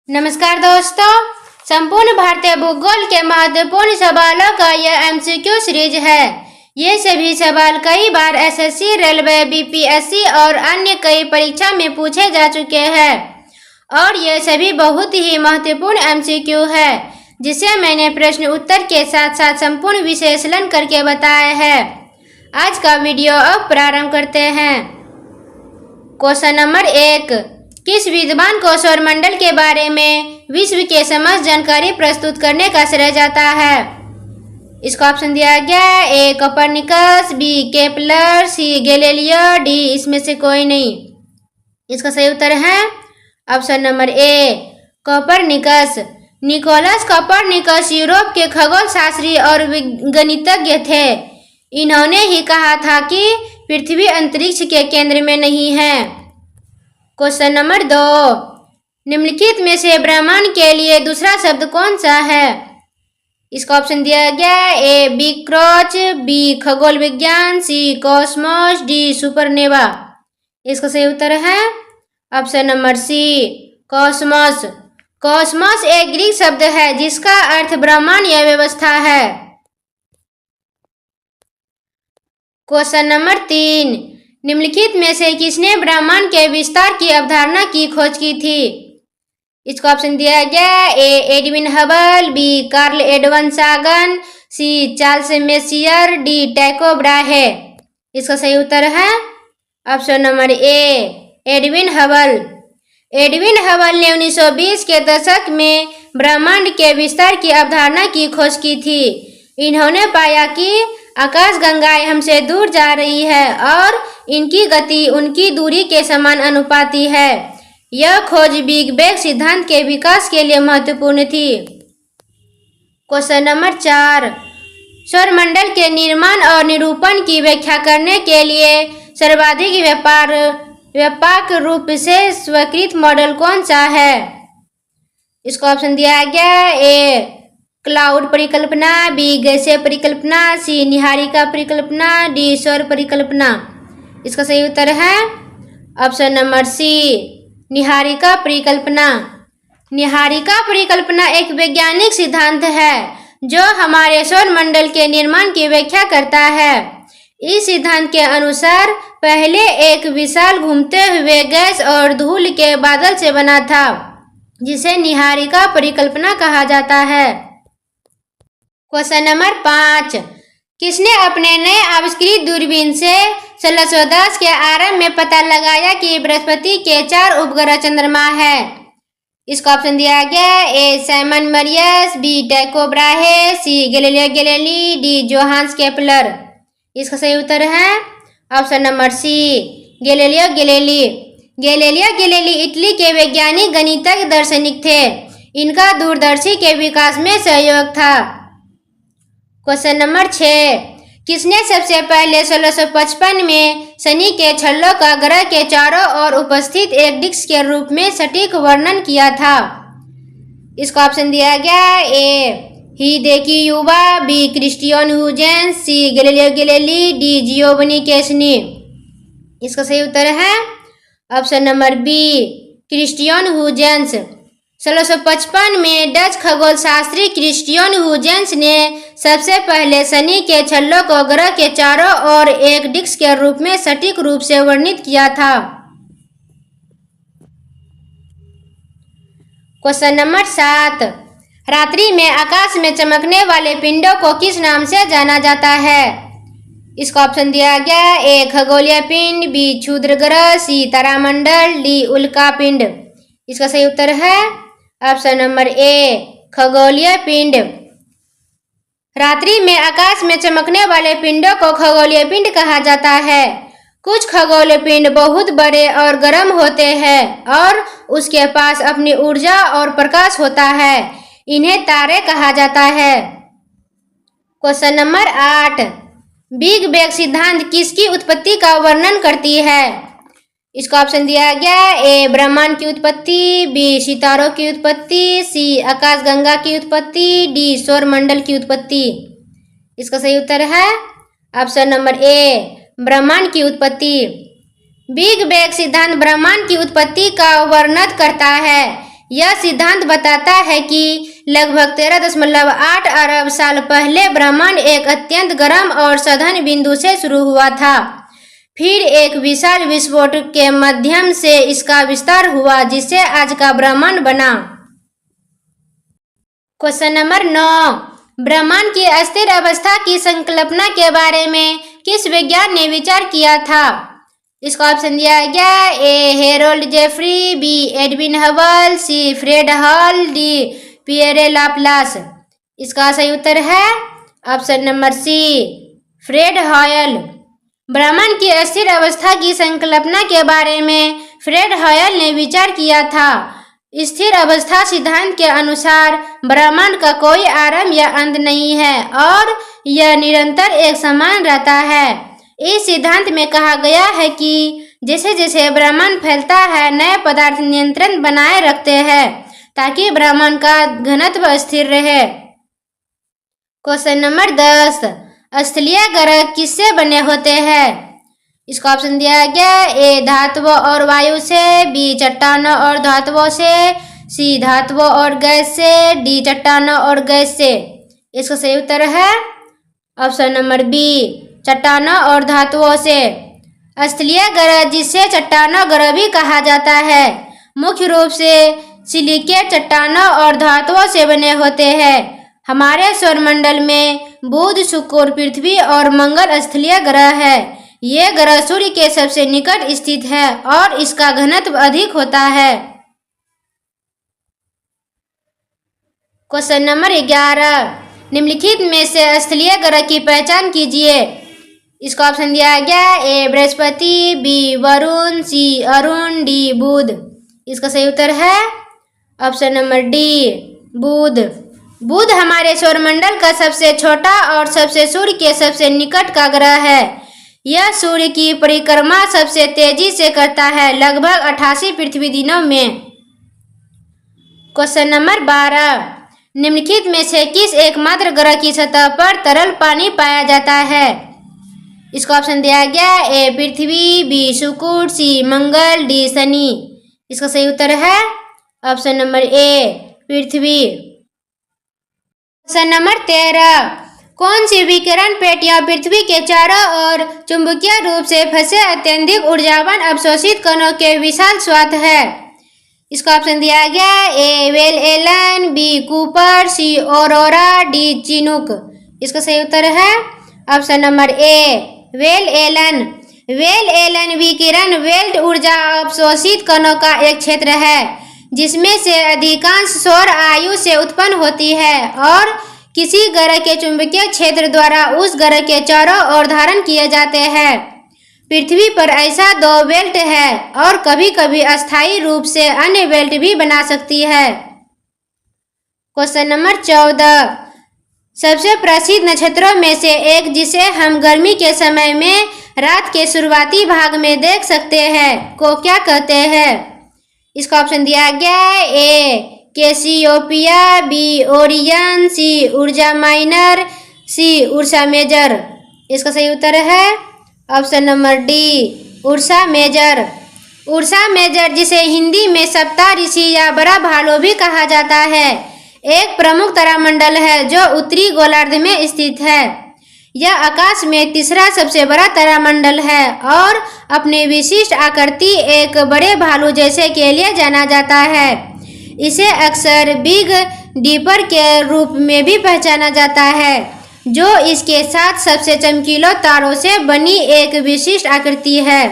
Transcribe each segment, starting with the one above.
नमस्कार दोस्तों, संपूर्ण भारतीय भूगोल के महत्वपूर्ण सवालों का यह एमसीक्यू सीरीज है। ये सभी सवाल कई बार एसएससी, रेलवे, बीपीएससी और अन्य कई परीक्षा में पूछे जा चुके हैं और ये सभी बहुत ही महत्वपूर्ण एमसीक्यू है जिसे मैंने प्रश्न उत्तर के साथ साथ संपूर्ण विश्लेषण करके बताया है। आज का वीडियो अब प्रारंभ करते हैं। क्वेश्चन नंबर 1, किस विद्वान को सौरमंडल के बारे में विश्व के समस्त जानकारी प्रस्तुत करने का श्रेय जाता है? इसका ऑप्शन दिया गया है। ए कोपरनिकस, बी केपलर, सी गैलीलियो, डी इसमें से कोई नहीं। इसका सही उत्तर है ऑप्शन नंबर ए कोपरनिकस। निकोलस कोपरनिकस यूरोप के खगोल शास्त्री और गणितज्ञ थे। इन्होंने ही कहा था कि पृथ्वी अंतरिक्ष के केंद्र में नहीं है। क्वेश्चन नंबर 2, निम्नलिखित में से ब्रह्मांड के लिए दूसरा शब्द कौन सा है? इसका ऑप्शन दिया गया है। ए बिग क्रॉच, बी खगोल विज्ञान, सी कॉस्मोस, डी सुपरनोवा। इसका सही उत्तर है option number C cosmos. Cosmos एक ग्रीक शब्द है जिसका अर्थ ब्रह्मांड या व्यवस्था है। क्वेश्चन नंबर 3, निम्नलिखित में से किसने ब्रह्मांड के विस्तार की अवधारणा की खोज की थी? इसका ऑप्शन दिया गया। ए Edwin Hubble, B Karl Edwan सागन, सी चार्ल्स मेसियर, डी टाइको ब्राहे। इसका सही उत्तर है ऑप्शन नंबर ए एडविन हबल। एडविन हबल ने 1920 के दशक में ब्रह्मांड के विस्तार की अवधारणा की खोज की थी। इन्होंने पाया कि आकाशगंगाएं हमसे दूर जा रही है और इनकी गति उनकी दूरी के समान अनुपाती है। यह खोज बिग बैंग सिद्धांत के विकास के लिए महत्वपूर्ण थी। क्वेश्चन नंबर 4, सौरमंडल के निर्माण और निरूपण की व्याख्या करने के लिए सर्वाधिक व्यापक रूप से स्वीकृत मॉडल कौन सा है? इसका ऑप्शन दिया गया। ए क्लाउड परिकल्पना, बी गैसीय परिकल्पना, सी निहारिका परिकल्पना, डी सौर परिकल्पना। इसका सही उत्तर है ऑप्शन नंबर सी निहारिका परिकल्पना। निहारिका परिकल्पना एक वैज्ञानिक सिद्धांत है जो हमारे सौरमंडल के निर्माण की व्याख्या करता है। इस सिद्धांत के अनुसार पहले एक विशाल घूमते हुए गैस और धूल के बादल से बना था जिसे निहारिका परिकल्पना कहा जाता है। क्वेश्चन नंबर 5, किसने अपने नए आविष्कृत दूरबीन से 1610 के आरंभ में पता लगाया कि बृहस्पति के 4 उपग्रह चंद्रमा है? इसका ऑप्शन दिया गया। A Simon Marius, B Tycho Brahe, C Galileo Galilei, D Johannes Kepler. इसका सही उत्तर है option number C Galileo Galilei. Galileo Galilei Italy के वैज्ञानिक गणितज्ञ दार्शनिक थे। इनका दूरदर्शी के विकास में सहयोग था। क्वेश्चन नंबर 6, किसने सबसे पहले 1655 में शनि के छल्लों का ग्रह के चारों ओर उपस्थित एक डिस्क के रूप में सटीक वर्णन किया था? इसका ऑप्शन दिया गया। ए हिदेकी युवा, बी क्रिस्टियन हुजेंस, सी गैलीलियो गैलीली, डी जियोवनी कैसनी। इसका सही उत्तर है ऑप्शन नंबर बी क्रिस्टियन हुजेंस। 1655 में डच खगोल शास्त्री क्रिस्टियन हुजेंस ने सबसे पहले शनि के छल्लों को ग्रह के चारों ओर एक डिस्क के रूप में सटीक रूप से वर्णित किया था। क्वेश्चन नंबर 7, रात्रि में आकाश में चमकने वाले पिंडों को किस नाम से जाना जाता है? इसका ऑप्शन दिया गया। ए खगोलीय पिंड, बी क्षुद्र ग्रह, सी तारामंडल, डी उल्का पिंड। इसका सही उत्तर है ऑप्शन नंबर ए खगोलीय पिंड। रात्रि में आकाश में चमकने वाले पिंडों को खगोलीय पिंड कहा जाता है। कुछ खगोलीय पिंड बहुत बड़े और गर्म होते हैं और उसके पास अपनी ऊर्जा और प्रकाश होता है। इन्हें तारे कहा जाता है। क्वेश्चन नंबर 8, बिग बैंग सिद्धांत किसकी उत्पत्ति का वर्णन करती है? इसका ऑप्शन दिया गया। ए ब्रह्मांड की उत्पत्ति, बी सितारों की उत्पत्ति, सी आकाशगंगा की उत्पत्ति, डी सौरमंडल की उत्पत्ति। इसका सही उत्तर है ऑप्शन नंबर ए ब्रह्मांड की उत्पत्ति। बिग बैंग सिद्धांत ब्रह्मांड की उत्पत्ति का वर्णन करता है। यह सिद्धांत बताता है कि लगभग 13.8 अरब साल पहले ब्रह्मांड एक अत्यंत गर्म और सघन बिंदु से शुरू हुआ था। फिर एक विशाल विस्फोट के माध्यम से इसका विस्तार हुआ, जिससे आज का ब्रह्मांड बना। क्वेश्चन नंबर 9, ब्रह्मांड की अस्थिर अवस्था की संकल्पना के बारे में किस विज्ञान ने विचार किया था? इसका ऑप्शन दिया गया A Harold Jeffreys, B Edwin Hubble, C Fred Hall, D Pierre Laplace. इसका सही उत्तर है option number C Fred Hoyle. ब्रह्मांड की अस्थिर अवस्था की संकल्पना के बारे में फ्रेड हॉयल ने विचार किया था। स्थिर अवस्था सिद्धांत के अनुसार ब्रह्मांड का कोई आरंभ या अंत नहीं है और यह निरंतर एक समान रहता है। इस सिद्धांत में कहा गया है कि जैसे जैसे ब्रह्मांड फैलता है, नए पदार्थ नियंत्रण बनाए रखते हैं ताकि ब्रह्मांड का घनत्व स्थिर रहे। क्वेश्चन नंबर 10, स्थलीय ग्रह किससे बने होते हैं? इसका ऑप्शन दिया गया ए धातुओं और वायु से, बी चट्टानों और धातुओं से, सी धातुओं और गैस से, डी चट्टानों और गैस से। इसका सही उत्तर है ऑप्शन नंबर बी चट्टानों और धातुओं से। स्थलीय ग्रह, जिसे चट्टानों ग्रह भी कहा जाता है, मुख्य रूप से सिलिकेट चट्टानों और धातुओं से बने होते हैं। हमारे सौरमंडल में बुध, शुक्र, पृथ्वी और मंगल स्थलीय ग्रह है। ये ग्रह सूर्य के सबसे निकट स्थित है और इसका घनत्व अधिक होता है। क्वेश्चन नंबर 11, निम्नलिखित में से स्थलीय ग्रह की पहचान कीजिए। इसका ऑप्शन दिया गया ए बृहस्पति, बी वरुण, सी अरुण, डी बुध। इसका सही उत्तर है ऑप्शन नंबर डी बुध। बुध हमारे सौरमंडल का सबसे छोटा और सबसे सूर्य के सबसे निकट का ग्रह है। यह सूर्य की परिक्रमा सबसे तेजी से करता है, लगभग 88 पृथ्वी दिनों में। क्वेश्चन नंबर 12, निम्नलिखित में से किस एकमात्र ग्रह की सतह पर तरल पानी पाया जाता है? इसका ऑप्शन दिया गया ए पृथ्वी, बी शुक्र, सी मंगल, डी शनि। इसका सही उत्तर है ऑप्शन नंबर ए पृथ्वी। क्वेश्चन नंबर 13, कौन सी विकिरण पेटियां पृथ्वी के चारों ओर चुंबकीय रूप से फंसे अत्यधिक ऊर्जावान अवशोषित कणों के विशाल स्वाथ है? इसका ऑप्शन दिया गया A Van Allen, B Cooper, C Aurora, D Chinook. इसका सही उत्तर है option number A Van Allen. Van Allen विकिरण वेल्ट ऊर्जा अवशोषित कणों का एक क्षेत्र है जिसमें से अधिकांश सौर आयु से उत्पन्न होती है और किसी ग्रह के चुंबकीय क्षेत्र द्वारा उस ग्रह के चारों ओर धारण किए जाते हैं। पृथ्वी पर ऐसा 2 बेल्ट है और कभी कभी अस्थायी रूप से अन्य बेल्ट भी बना सकती है। क्वेश्चन नंबर 14, सबसे प्रसिद्ध नक्षत्रों में से एक जिसे हम गर्मी के समय में रात के शुरुआती भाग में देख सकते हैं को क्या कहते हैं? इसका ऑप्शन दिया गया A Cassiopeia, B Orion, C Ursa Minor, C Ursa Major. इसका सही उत्तर है option number D Ursa Major. Ursa Major, जिसे हिंदी में सप्ताह ऋषि या बड़ा भालू भी कहा जाता है, एक प्रमुख तारामंडल है जो उत्तरी गोलार्ध में स्थित है। यह आकाश में तीसरा सबसे बड़ा तारामंडल है और अपने विशिष्ट आकृति एक बड़े भालू जैसे के लिए जाना जाता है। इसे अक्सर बिग डीपर के रूप में भी पहचाना जाता है, जो इसके 7 सबसे चमकीले तारों से बनी एक विशिष्ट आकृति है।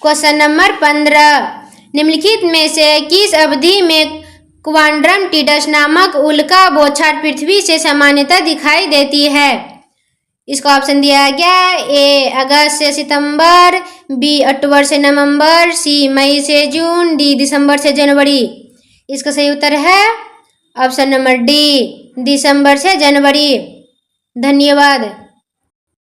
क्वेश्चन नंबर 15, निम्नलिखित में से किस अवधि में क्वाड्रम टिडस नामक उल्का बौछार पृथ्वी से सामान्यतः दिखाई देती है? इसका ऑप्शन दिया गया ए अगस्त से सितंबर, बी अक्टूबर से नवंबर, सी मई से जून, डी दिसंबर से जनवरी। इसका सही उत्तर है ऑप्शन नंबर डी दिसंबर से जनवरी। धन्यवाद।